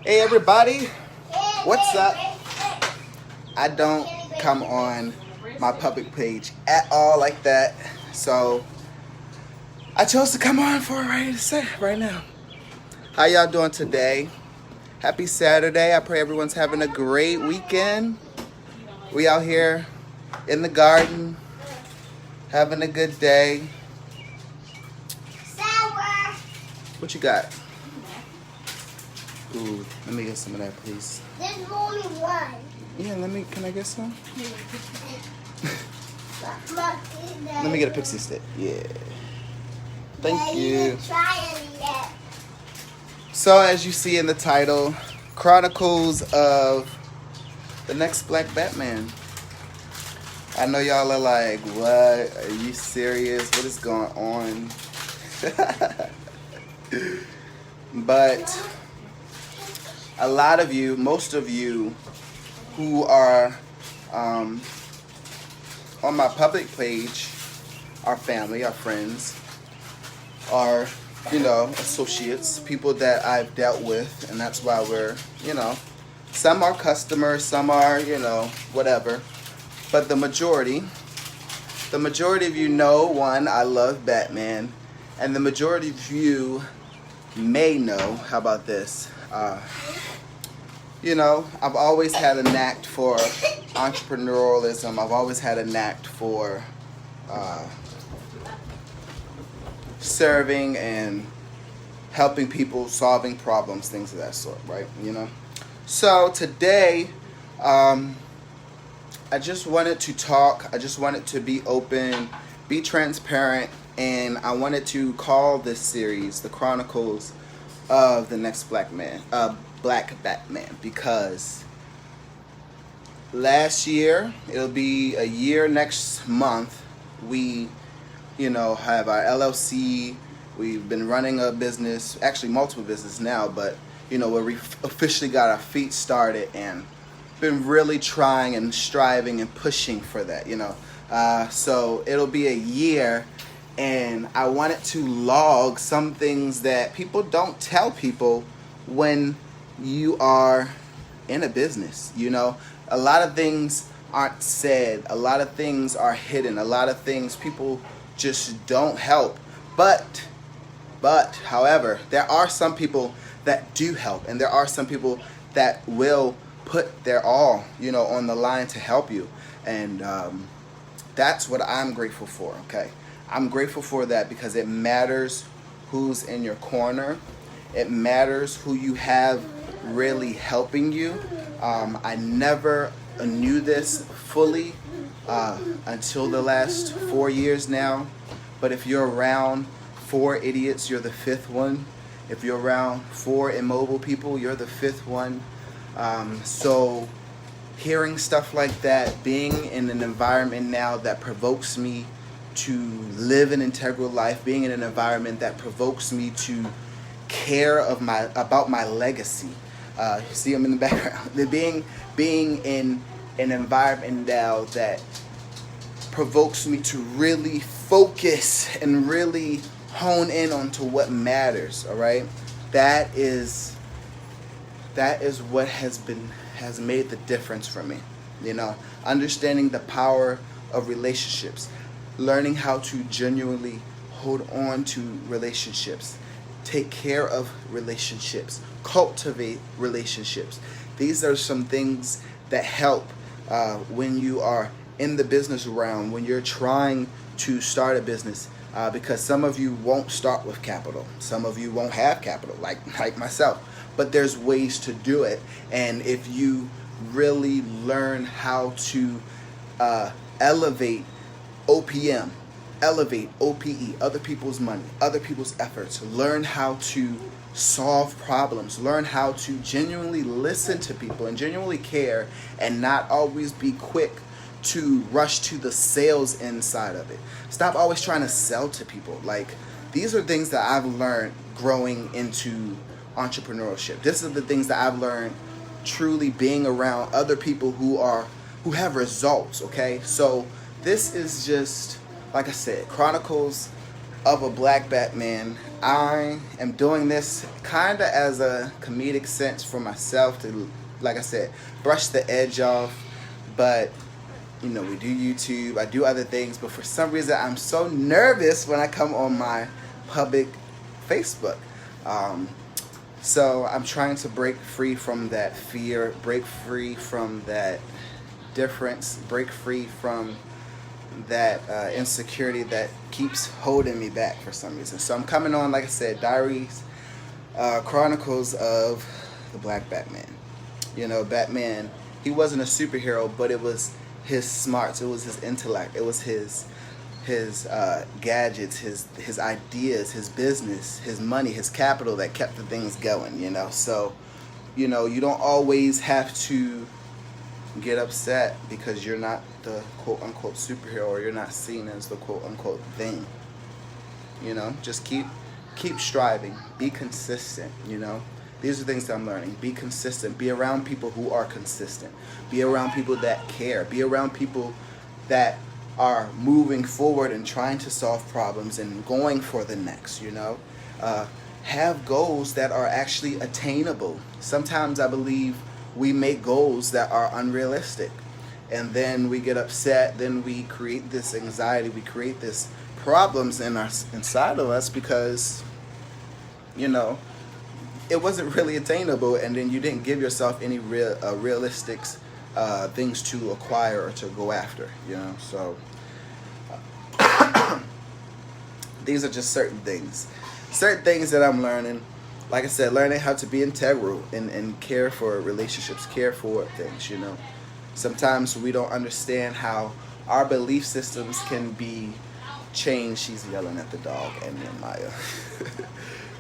Hey everybody, what's up? I don't come on my public page at all like that, so I chose to come on for it right now. How y'all doing today? Happy Saturday. I pray everyone's having a great weekend. We out here in the garden, having a good day. Sour. What you got? Ooh, let me get some of that, please. There's only one. Yeah, can I get some? Let Let me get a pixie stick. Yeah. Thank you. Try it yet. So, as you see in the title, Chronicles of the Next Black Batman. I know y'all are like, what? Are you serious? What is going on? But a lot of you, most of you who are on my public page, our family, our friends, our, associates, people that I've dealt with, and that's why we're, some are customers, some are, whatever. But the majority of you know, one, I love Batman, and the majority of you may know, how about this? I've always had a knack for entrepreneurialism. I've always had a knack for serving and helping people, solving problems, things of that sort, right? So today, I just wanted to talk. I just wanted to be open, be transparent, and I wanted to call this series the Chronicles of the Next Black Batman, because last year, it'll be a year next month, we have our LLC. We've been running a business, actually multiple businesses now, but where we officially got our feet started and been really trying and striving and pushing for that, so it'll be a year, and I wanted to log some things that people don't tell people when you are in a business. A lot of things aren't said, a lot of things are hidden, a lot of things people just don't help, but however, there are some people that do help, and there are some people that will put their all on the line to help you, and that's what I'm grateful for. Okay, I'm grateful for that because it matters who's in your corner. It matters who you have really helping you. I never knew this fully until the last 4 years now. But if you're around 4 idiots, you're the fifth one. If you're around 4 immobile people, you're the fifth one. So hearing stuff like that, being in an environment now that provokes me to live an integral life, being in an environment that provokes me to care about my legacy. You see them in the background. Being in an environment now that provokes me to really focus and really hone in onto what matters. All right, that is what has made the difference for me. Understanding the power of relationships, learning how to genuinely hold on to relationships, take care of relationships, cultivate relationships. These are some things that help when you are in the business realm, when you're trying to start a business, because some of you won't start with capital. Some of you won't have capital, like myself. But there's ways to do it, and if you really learn how to elevate OPM, elevate OPE, other people's money, other people's efforts, learn how to solve problems, learn how to genuinely listen to people and genuinely care, and not always be quick to rush to the sales inside of it. Stop always trying to sell to people. These are things that I've learned growing into entrepreneurship. This is the things that I've learned truly being around other people who have results. Okay, so this is just, like I said, Chronicles of a black Batman. I am doing this kind of as a comedic sense for myself to, like I said, brush the edge off. But you know, we do YouTube, I do other things, but for some reason I'm so nervous when I come on my public Facebook. So I'm trying to break free from that fear, break free from that difference, break free from that insecurity that keeps holding me back for some reason. So I'm coming on, like I said, diaries, chronicles of the Black Batman. You know, Batman, he wasn't a superhero, but it was his smarts, it was his intellect, it was his gadgets, his ideas, his business, his money, his capital that kept the things going, you know. So, you know, you don't always have to get upset because you're not the quote-unquote superhero, or you're not seen as the quote-unquote thing. You know, just keep striving, be consistent, you know. These are things that I'm learning. Be consistent, be around people who are consistent, be around people that care, be around people that are moving forward and trying to solve problems and going for the next, you know. Have goals that are actually attainable. Sometimes I believe we make goals that are unrealistic, and then we get upset, then we create this anxiety, we create this problems inside of us because, you know, it wasn't really attainable, and then you didn't give yourself any realistic things to acquire or to go after, you know. So these are just certain things that I'm learning. Like I said, learning how to be integral and care for relationships, care for things, you know. Sometimes we don't understand how our belief systems can be changed. She's yelling at the dog and then Maya.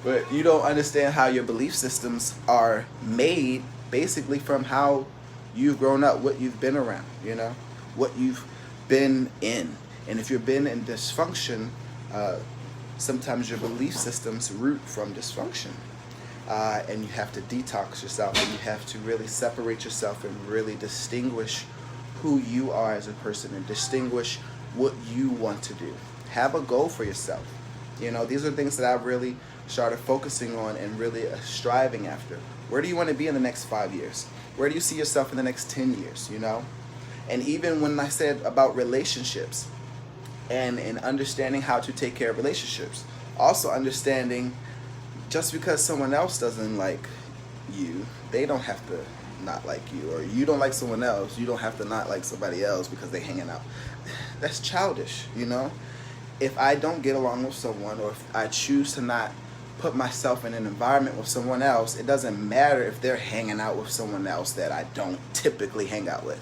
But you don't understand how your belief systems are made basically from how you've grown up, what you've been around, you know, what you've been in. And if you've been in dysfunction, sometimes your belief systems root from dysfunction. And you have to detox yourself, and you have to really separate yourself and really distinguish who you are as a person and distinguish what you want to do. Have a goal for yourself. You know, these are things that I've really started focusing on and really striving after. Where do you want to be in the next 5 years? Where do you see yourself in the next 10 years, you know? And even when I said about relationships and understanding how to take care of relationships, also understanding just because someone else doesn't like you, they don't have to not like you, or you don't like someone else, you don't have to not like somebody else because they hanging out. That's childish, you know? If I don't get along with someone, or if I choose to not put myself in an environment with someone else, it doesn't matter if they're hanging out with someone else that I don't typically hang out with.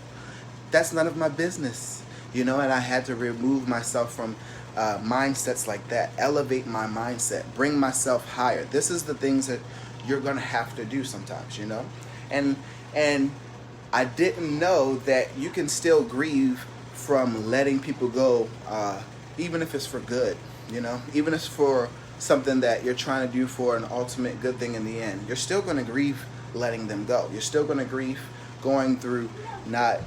That's none of my business, you know. And I had to remove myself from mindsets like that, elevate my mindset, bring myself higher. This is the things that you're gonna have to do sometimes, you know. And I didn't know that you can still grieve from letting people go, even if it's for good, you know, even if it's for something that you're trying to do for an ultimate good thing in the end. You're still going to grieve letting them go. You're still going to grieve going through not,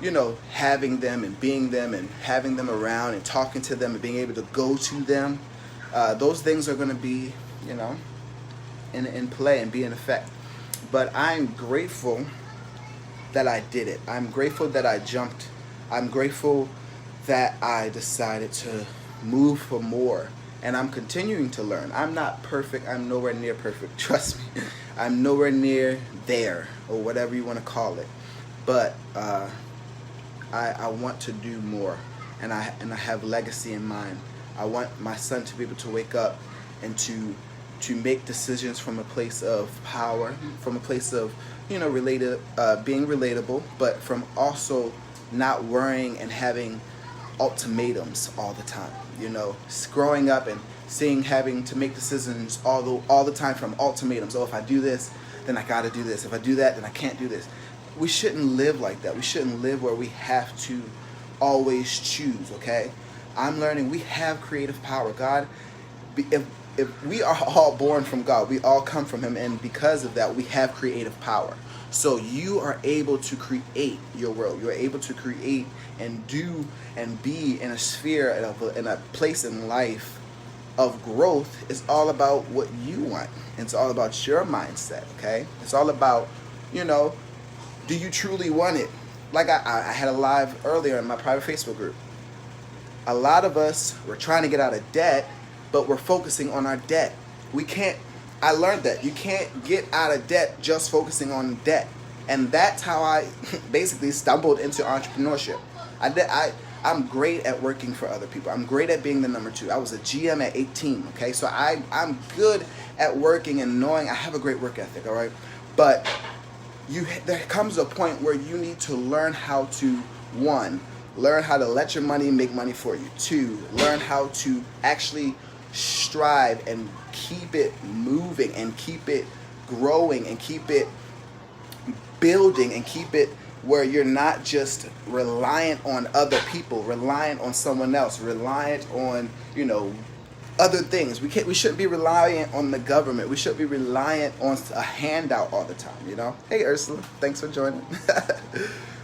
you know, having them and being them and having them around and talking to them and being able to go to them. Those things are going to be, you know, in play and be in effect. But I'm grateful that I did it. I'm grateful that I jumped. I'm grateful that I decided to move for more. And I'm continuing to learn. I'm not perfect. I'm nowhere near perfect. Trust me. I'm nowhere near there, or whatever you want to call it. But I want to do more, and I have legacy in mind. I want my son to be able to wake up and to make decisions from a place of power, from a place of, you know, being relatable, but from also not worrying and having ultimatums all the time. You know, growing up and having to make decisions all the time from ultimatums. Oh, if I do this, then I got to do this. If I do that, then I can't do this. We shouldn't live like that. We shouldn't live where we have to always choose. Okay, I'm learning we have creative power. God, if we are all born from God, we all come from Him, and because of that, we have creative power. So you are able to create your world. You're able to create and do and be in a sphere, in a place in life of growth is all about what you want. It's all about your mindset, okay? It's all about, you know, do you truly want it? Like I had a live earlier in my private Facebook group. A lot of us, we're trying to get out of debt, but we're focusing on our debt. I learned that you can't get out of debt just focusing on debt. And that's how I basically stumbled into entrepreneurship. I'm great at working for other people. I'm great at being the number two. I was a GM at 18, okay? So I'm good at working and knowing I have a great work ethic, all right? But there comes a point where you need to learn how to, one, learn how to let your money make money for you. Two, learn how to actually strive and keep it moving and keep it growing and keep it building and keep it where you're not just reliant on other people, reliant on someone else, reliant on, you know, other things. We shouldn't be reliant on the government. We shouldn't be reliant on a handout all the time, you know? Hey Ursula, thanks for joining.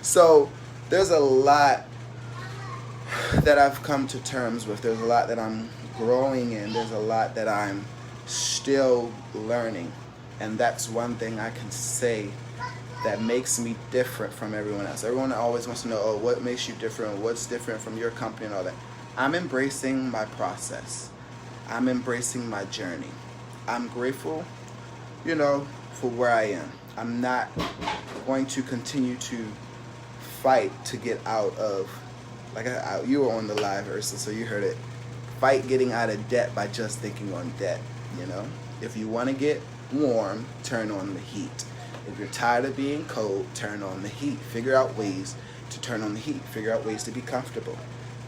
So there's a lot that I've come to terms with. There's a lot that I'm growing in. There's a lot that I'm still learning. And that's one thing I can say that makes me different from everyone else. Everyone always wants to know, oh, what makes you different? What's different from your company and all that? I'm embracing my process. I'm embracing my journey. I'm grateful, you know, for where I am. I'm not going to continue to fight to get out of, you were on the live, Ursula, so you heard it. Fight getting out of debt by just thinking on debt, you know? If you want to get warm, turn on the heat. If you're tired of being cold, turn on the heat. Figure out ways to turn on the heat. Figure out ways to be comfortable.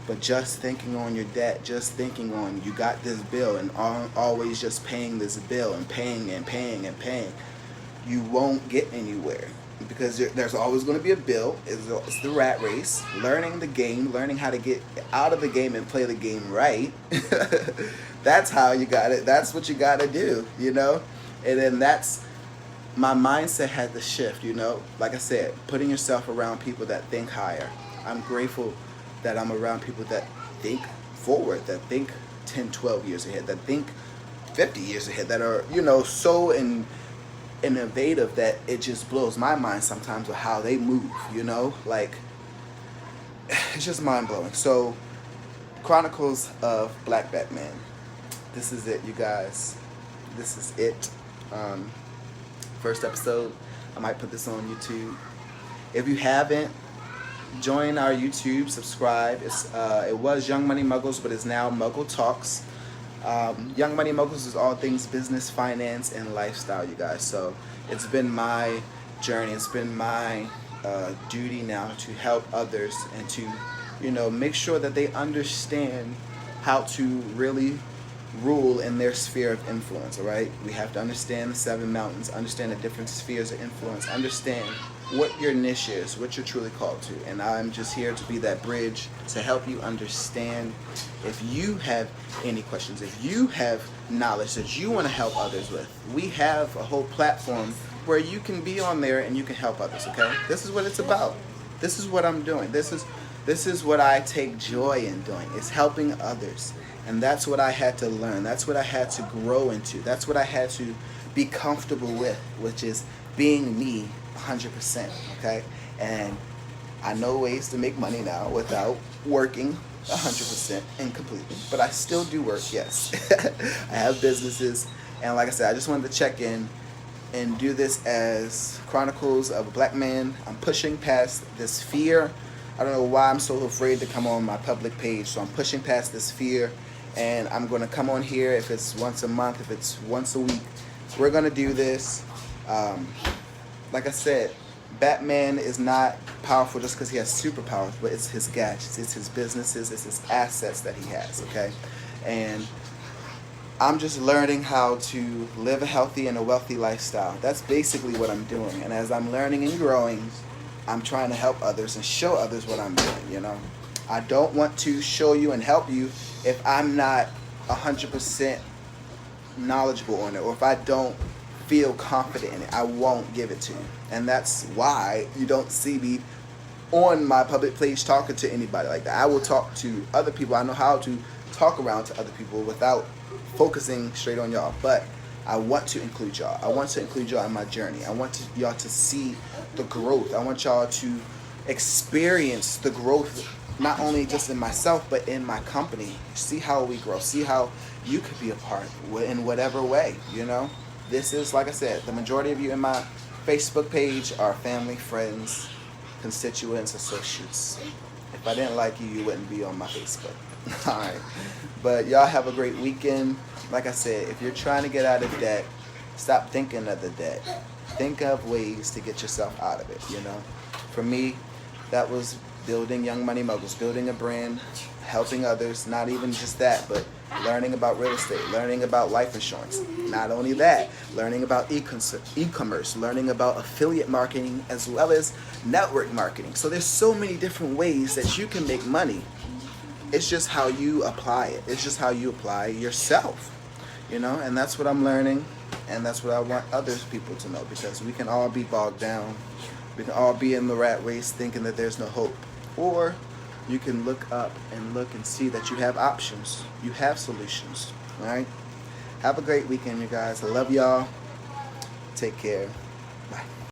But just thinking on your debt, just thinking on you got this bill and always just paying this bill and paying and paying and paying, you won't get anywhere. Because there's always going to be a bill. It's the rat race. Learning the game, learning how to get out of the game and play the game right. That's how you got it. That's what you got to do, you know? And then my mindset had to shift, you know? Like I said, putting yourself around people that think higher. I'm grateful that I'm around people that think forward, that think 10, 12 years ahead, that think 50 years ahead, that are, you know, so innovative that it just blows my mind sometimes with how they move, you know? Like, it's just mind-blowing. So, Chronicles of Black Batman. This is it, you guys. This is it. First episode. I might put this on YouTube. If you haven't, join our YouTube, subscribe. It was Young Money Muggles, but it's now Mogul Talks. Young Money Moguls is all things business, finance, and lifestyle, you guys. So it's been my journey. It's been my duty now to help others and to, you know, make sure that they understand how to really rule in their sphere of influence, all right? We have to understand the 7 mountains, understand the different spheres of influence, understand what your niche is, what you're truly called to. And I'm just here to be that bridge to help you understand. If you have any questions, if you have knowledge that you want to help others with, we have a whole platform where you can be on there and you can help others, okay? This is what it's about. This is what I'm doing. This is what I take joy in doing. It's helping others. And that's what I had to learn. That's what I had to grow into. That's what I had to be comfortable with, which is being me 100%, okay? And I know ways to make money now without working 100% and completely. But I still do work, yes. I have businesses. And like I said, I just wanted to check in and do this as Chronicles of a Black Man. I'm pushing past this fear. I don't know why I'm so afraid to come on my public page. So I'm pushing past this fear. And I'm going to come on here if it's once a month, if it's once a week. We're going to do this. Like I said, Batman is not powerful just because he has superpowers, but it's his gadgets, it's his businesses, it's his assets that he has, okay? And I'm just learning how to live a healthy and a wealthy lifestyle. That's basically what I'm doing. And as I'm learning and growing, I'm trying to help others and show others what I'm doing, you know? I don't want to show you and help you if I'm not 100% knowledgeable on it, or if I don't feel confident in it, I won't give it to you. And that's why you don't see me on my public page talking to anybody like that. I will talk to other people. I know how to talk around to other people without focusing straight on y'all. But I want to include y'all. I want to include y'all in my journey. I want y'all to see the growth. I want y'all to experience the growth, not only just in myself, but in my company. See how we grow. See how you could be a part in whatever way, you know? This is, like I said, the majority of you in my Facebook page are family, friends, constituents, associates. If I didn't like you, you wouldn't be on my Facebook. All right. But y'all have a great weekend. Like I said, if you're trying to get out of debt, stop thinking of the debt. Think of ways to get yourself out of it, you know? For me, that was building Young Money Moguls, building a brand, helping others. Not even just that, but learning about real estate, learning about life insurance. Not only that, learning about e-commerce, learning about affiliate marketing, as well as network marketing. So there's so many different ways that you can make money. It's just how you apply it. It's just how you apply yourself, you know? And that's what I'm learning, and that's what I want other people to know, because we can all be bogged down. We can all be in the rat race thinking that there's no hope. Or you can look up and look and see that you have options. You have solutions. All right? Have a great weekend, you guys. I love y'all. Take care. Bye.